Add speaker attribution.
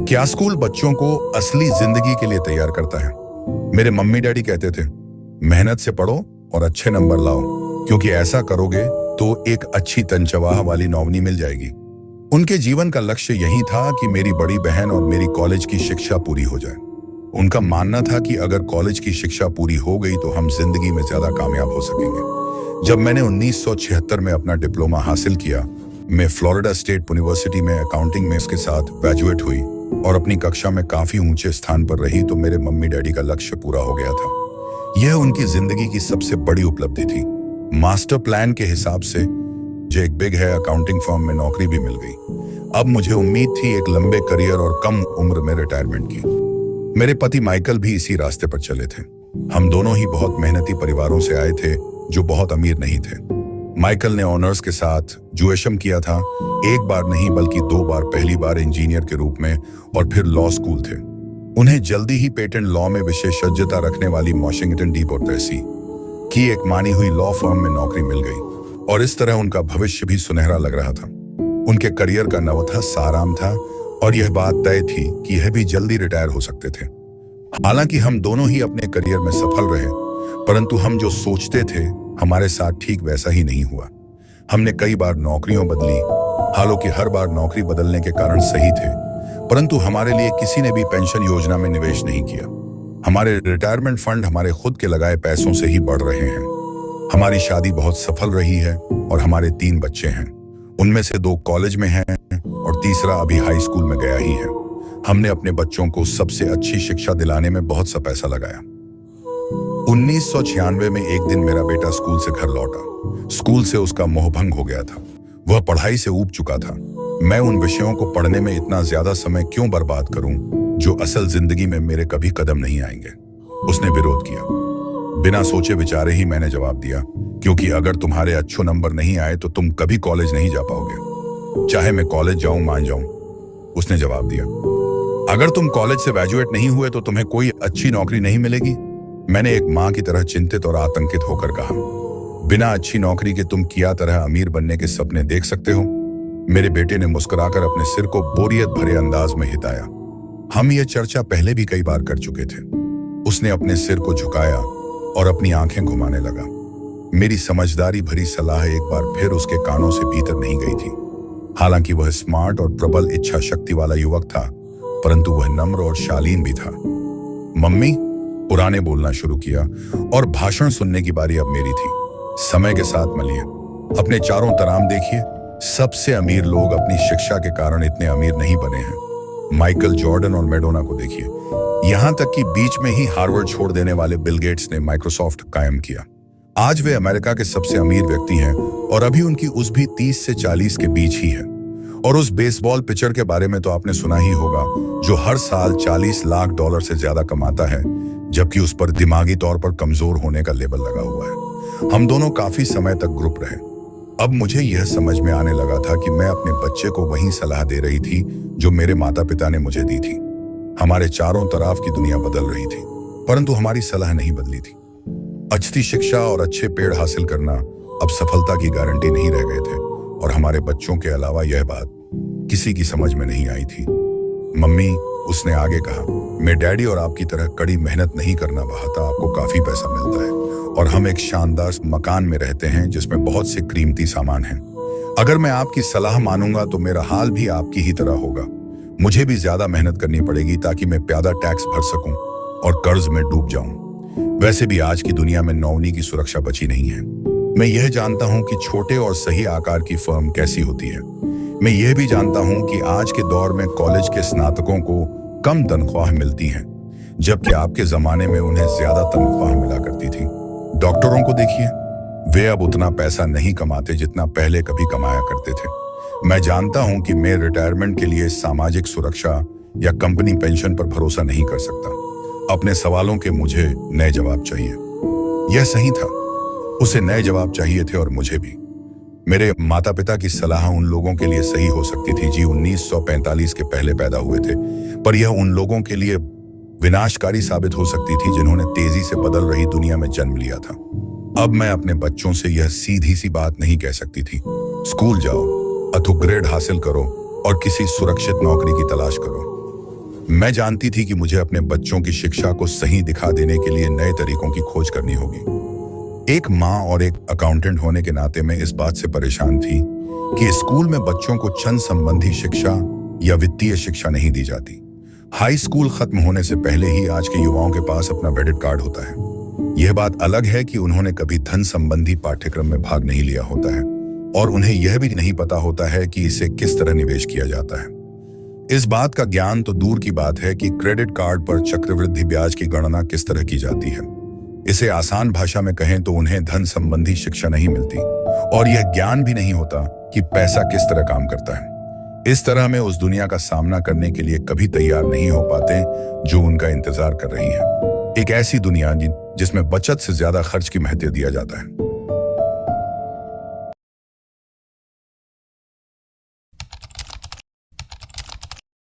Speaker 1: क्या स्कूल बच्चों को असली जिंदगी के लिए तैयार करता है? मेरे मम्मी डैडी कहते थे, मेहनत से पढ़ो और अच्छे नंबर लाओ, क्योंकि ऐसा करोगे तो एक अच्छी तनचवाह वाली नौकरी मिल जाएगी। उनके जीवन का लक्ष्य यही था कि मेरी बड़ी बहन और मेरी कॉलेज की शिक्षा पूरी हो जाए। उनका मानना था कि अगर कॉलेज की शिक्षा पूरी हो गई तो हम जिंदगी में ज्यादा कामयाब हो सकेंगे। जब मैंने 1976 में अपना डिप्लोमा हासिल किया, मैं फ्लोरिडा स्टेट यूनिवर्सिटी में अकाउंटिंग में इसके साथ ग्रेजुएट हुई और अपनी कक्षा में काफी ऊंचे स्थान पर रही तो मेरे मम्मी डैडी का लक्ष्य पूरा हो गया था। यह उनकी जिंदगी की सबसे बड़ी उपलब्धि थी। मास्टर प्लान के हिसाब से मुझे एक बिग है अकाउंटिंग फर्म में नौकरी भी मिल गई। अब मुझे उम्मीद थी एक लंबे करियर और कम उम्र में रिटायरमेंट की। मेरे पति माइकल भी इसी रास्ते पर चले थे। हम दोनों ही बहुत मेहनती परिवारों से आए थे जो बहुत अमीर नहीं थे। माइकल ने ऑनर्स के साथ ग्रेजुएशन किया था, एक बार नहीं बल्कि 2 बार, पहली बार इंजीनियर के रूप में और फिर लॉ स्कूल थे। उन्हें जल्दी ही पेटेंट लॉ में विशेषज्ञता रखने वाली वॉशिंगटन डीपोर्ट तहसील की एक मानी हुई लॉ फर्म में नौकरी मिल गई और इस तरह उनका भविष्य भी सुनहरा लग रहा था। उनके करियर का नवथा साराम था और यह बात तय थी कि यह भी जल्दी रिटायर हो सकते थे। हालांकि हम दोनों ही अपने करियर में सफल रहे, परंतु हम जो सोचते थे हमारे साथ ठीक वैसा ही नहीं हुआ। हमने कई बार नौकरियों बदली, हालांकि हर बार नौकरी बदलने के कारण सही थे, परंतु हमारे लिए किसी ने भी पेंशन योजना में निवेश नहीं किया। हमारे रिटायरमेंट फंड हमारे खुद के लगाए पैसों से ही बढ़ रहे हैं। हमारी शादी बहुत सफल रही है और हमारे 3 बच्चे हैं। उनमें से 2 कॉलेज में हैं और तीसरा अभी हाई स्कूल में गया ही है। हमने अपने बच्चों को सबसे अच्छी शिक्षा दिलाने में बहुत सा पैसा लगाया। 1996 में एक दिन मेरा बेटा स्कूल से घर लौटा। स्कूल से उसका मोहभंग हो गया था। वह पढ़ाई से ऊब चुका था। मैं उन विषयों को पढ़ने में इतना ज्यादा समय क्यों बर्बाद करूं जो असल जिंदगी में मेरे कभी कदम नहीं आएंगे। उसने विरोध किया। बिना सोचे विचारे ही मैंने जवाब दिया, क्योंकि अगर तुम्हारे अच्छे नंबर नहीं आए तो तुम कभी कॉलेज नहीं जा पाओगे, चाहे मैं कॉलेज जाऊं मान जाऊं। उसने जवाब दिया, अगर तुम कॉलेज से ग्रेजुएट नहीं हुए तो तुम्हें कोई अच्छी नौकरी नहीं मिलेगी। मैंने एक माँ की तरह चिंतित और आतंकित होकर कहा, बिना अच्छी नौकरी के तुम किया तरह अमीर बनने के सपने देख सकते हो। मेरे बेटे ने मुस्कुराकर अपने सिर को बोरियत भरे अंदाज में हिलाया। हम ये चर्चा पहले भी कई बार कर चुके थे। उसने अपने सिर को झुकाया और अपनी आंखें घुमाने लगा। मेरी समझदारी भरी सलाह एक बार फिर उसके कानों से भीतर नहीं गई थी। हालांकि वह स्मार्ट और प्रबल इच्छा शक्ति वाला युवक था, परंतु वह नम्र और शालीन भी था। मम्मी, पुराने बोलना शुरू किया और भाषण सुनने की बारी अब मेरी थी। समय के साथ मलिए, अपने चारों तरफ देखिए, सबसे अमीर लोग अपनी शिक्षा के कारण इतने अमीर नहीं बने हैं। माइकल जॉर्डन और मैडोना को देखिए, यहां तक कि बीच में ही हार्वर्ड छोड़ देने वाले बिल गेट्स ने माइक्रोसॉफ्ट कायम किया। आज वे अमेरिका के सबसे अमीर व्यक्ति हैं और अभी उनकी उस भी 30 से 40 के बीच ही है। और उस बेसबॉल पिचर के बारे में तो आपने सुना ही होगा, जो हर साल $40 लाख से ज्यादा कमाता है, जबकि उस पर दिमागी तौर पर कमजोर होने का लेबल लगा हुआ है। हम दोनों काफी समय तक ग्रुप रहे। अब मुझे यह समझ में आने लगा था कि मैं अपने बच्चे को वही सलाह दे रही थी जो मेरे माता पिता ने मुझे दी थी। हमारे चारों तरफ की दुनिया बदल रही थी, परंतु हमारी सलाह नहीं बदली थी। अच्छी शिक्षा और अच्छे पेड़ हासिल करना अब सफलता की गारंटी नहीं रह गए थे और हमारे बच्चों के अलावा यह बात किसी की समझ में नहीं आई थी। मम्मी, उसने आगे कहा, मैं डैडी और आपकी तरह कड़ी मेहनत नहीं करना चाहता। आपको काफी पैसा मिलता है और हम एक शानदार मकान में रहते हैं जिसमें बहुत से कीमती सामान हैं। अगर मैं आपकी सलाह मानूंगा तो मेरा हाल भी आपकी ही तरह होगा। मुझे भी ज्यादा मेहनत करनी पड़ेगी ताकि मैं प्यादा टैक्स भर सकूं और कर्ज में डूब जाऊं। वैसे भी आज की दुनिया में नौकरी की सुरक्षा बची नहीं है। मैं यह जानता हूं कि छोटे और सही आकार की फर्म कैसी होती है। मैं यह भी जानता हूं कि आज के दौर में कॉलेज के स्नातकों को कम तनख्वाह मिलती हैं, जबकि आपके जमाने में उन्हें ज्यादा तनख्वाह मिला करती थी। डॉक्टरों को देखिए, वे अब उतना पैसा नहीं कमाते जितना पहले कभी कमाया करते थे। मैं जानता हूं कि मैं रिटायरमेंट के लिए सामाजिक सुरक्षा या कंपनी पेंशन पर भरोसा नहीं कर सकता। अपने सवालों के मुझे नए जवाब चाहिए। यह सही था, उसे नए जवाब चाहिए थे और मुझे भी। मेरे माता पिता की सलाह उन लोगों के लिए सही हो सकती थी जी 1945 के पहले पैदा हुए थे, पर यह उन लोगों के लिए विनाशकारी साबित हो सकती थी जिन्होंने तेजी से बदल रही दुनिया में जन्म लिया था। अब मैं अपने बच्चों से यह सीधी सी बात नहीं कह सकती थी, स्कूल जाओ, अथक ग्रेड हासिल करो और किसी सुरक्षित नौकरी की तलाश करो। मैं जानती थी कि मुझे अपने बच्चों की शिक्षा को सही दिखा देने के लिए नए तरीकों की खोज करनी होगी। एक माँ और एक अकाउंटेंट होने के नाते मैं इस बात से परेशान थी कि स्कूल में बच्चों को छंद संबंधी शिक्षा या वित्तीय शिक्षा नहीं दी जाती। हाई स्कूल खत्म होने से पहले ही आज के युवाओं के पास अपना क्रेडिट कार्ड होता है। यह बात अलग है कि उन्होंने कभी धन संबंधी पाठ्यक्रम में भाग नहीं लिया होता है और उन्हें यह भी नहीं पता होता है कि इसे किस तरह निवेश किया जाता है। इस बात का ज्ञान तो दूर की बात है कि क्रेडिट कार्ड पर चक्रवृद्धि ब्याज की गणना किस तरह की जाती है। इसे आसान भाषा में कहें तो उन्हें धन संबंधी शिक्षा नहीं मिलती और यह ज्ञान भी नहीं होता कि पैसा किस तरह काम करता है। इस तरह में उस दुनिया का सामना करने के लिए कभी तैयार नहीं हो पाते जो उनका इंतजार कर रही है। एक ऐसी दुनिया जिसमें बचत से ज्यादा खर्च की महत्व दिया जाता है।